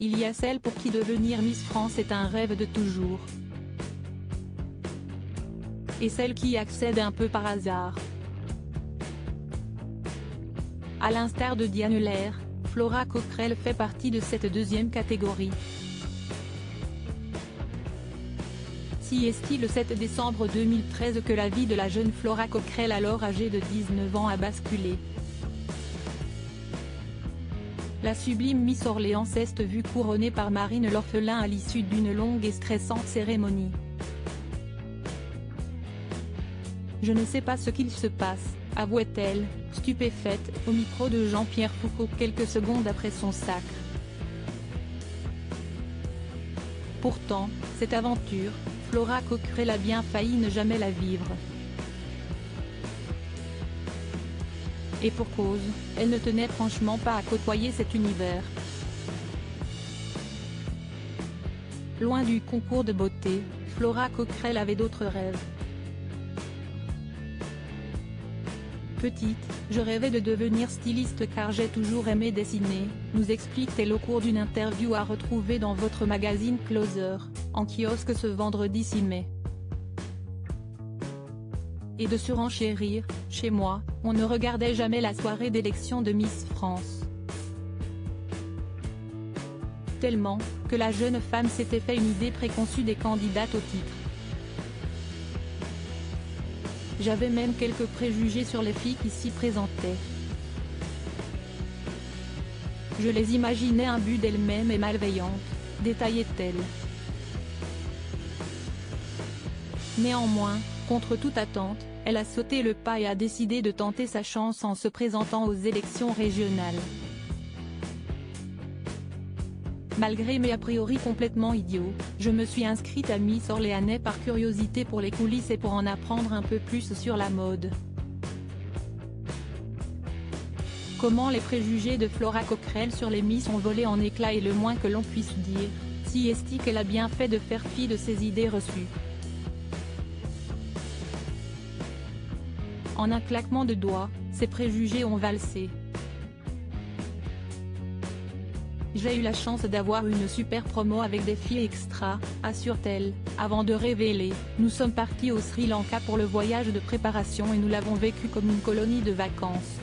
il y a celles pour qui devenir Miss France est un rêve de toujours. Et celles qui y accèdent un peu par hasard. À l'instar de Diane Lair, Flora Coquerel fait partie de cette deuxième catégorie. Si est le 7 décembre 2013 que la vie de la jeune Flora Coquerel, alors âgée de 19 ans, a basculé. La sublime Miss Orléans s'est vue couronnée par Marine l'Orphelin à l'issue d'une longue et stressante cérémonie. « Je ne sais pas ce qu'il se passe », avouait-elle, stupéfaite, au micro de Jean-Pierre Foucault quelques secondes après son sacre. Pourtant, cette aventure, Flora Coquerel a bien failli ne jamais la vivre. Et pour cause, elle ne tenait franchement pas à côtoyer cet univers. Loin du concours de beauté, Flora Coquerel avait d'autres rêves. Petite, je rêvais de devenir styliste car j'ai toujours aimé dessiner, nous explique-t-elle au cours d'une interview à retrouver dans votre magazine Closer, en kiosque ce vendredi 6 mai. Et de surenchérir, chez moi, on ne regardait jamais la soirée d'élection de Miss France. Tellement, que la jeune femme s'était fait une idée préconçue des candidates au titre. J'avais même quelques préjugés sur les filles qui s'y présentaient. Je les imaginais imbues d'elles-mêmes et malveillantes, détaillait-elle. Néanmoins, contre toute attente, elle a sauté le pas et a décidé de tenter sa chance en se présentant aux élections régionales. Malgré mes a priori complètement idiots, je me suis inscrite à Miss Orléanais par curiosité pour les coulisses et pour en apprendre un peu plus sur la mode. Comment les préjugés de Flora Coquerel sur les Miss ont volé en éclats est le moins que l'on puisse dire, si est qu'elle a bien fait de faire fi de ses idées reçues. En un claquement de doigts, ces préjugés ont valsé. J'ai eu la chance d'avoir une super promo avec des filles extra, assure-t-elle, avant de révéler, nous sommes partis au Sri Lanka pour le voyage de préparation et nous l'avons vécu comme une colonie de vacances.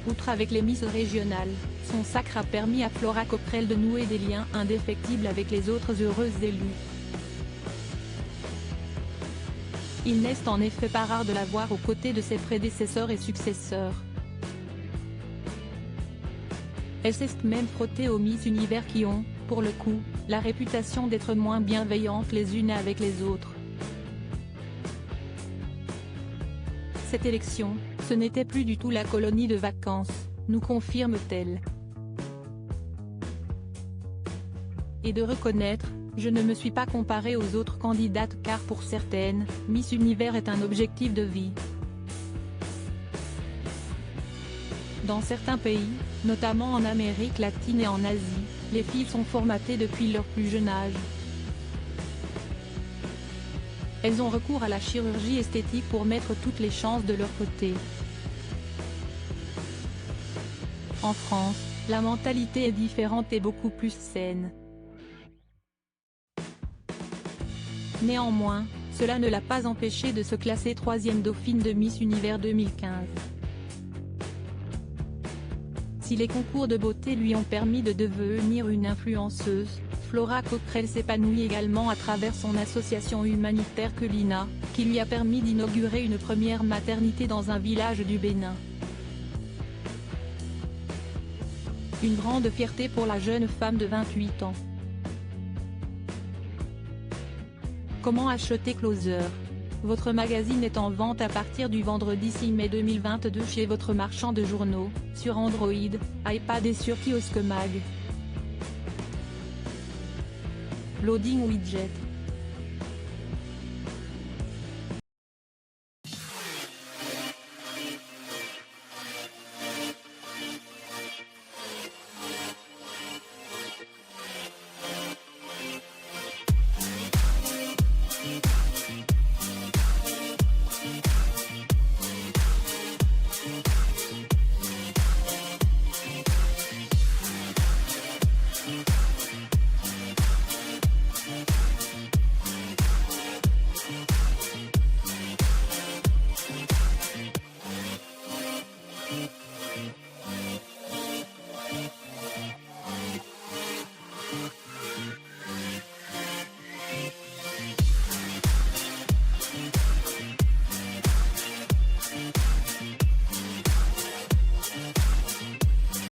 Outre avec les Miss régionales, son sacre a permis à Flora Coquerel de nouer des liens indéfectibles avec les autres heureuses élues. Il n'est en effet pas rare de la voir aux côtés de ses prédécesseurs et successeurs. Elle s'est même frottée aux Miss Univers qui ont, pour le coup, la réputation d'être moins bienveillantes les unes avec les autres. Cette élection, ce n'était plus du tout la colonie de vacances, nous confirme-t-elle. Et de reconnaître, je ne me suis pas comparée aux autres candidates car pour certaines, Miss Univers est un objectif de vie. Dans certains pays, notamment en Amérique latine et en Asie, les filles sont formatées depuis leur plus jeune âge. Elles ont recours à la chirurgie esthétique pour mettre toutes les chances de leur côté. En France, la mentalité est différente et beaucoup plus saine. Néanmoins, cela ne l'a pas empêchée de se classer 3e dauphine de Miss Univers 2015. Si les concours de beauté lui ont permis de devenir une influenceuse, Flora Coquerel s'épanouit également à travers son association humanitaire Culina, qui lui a permis d'inaugurer une première maternité dans un village du Bénin. Une grande fierté pour la jeune femme de 28 ans. Comment acheter Closer? Votre magazine est en vente à partir du vendredi 6 mai 2022 chez votre marchand de journaux, sur Android, iPad et sur Kiosque Mag. Loading Widget.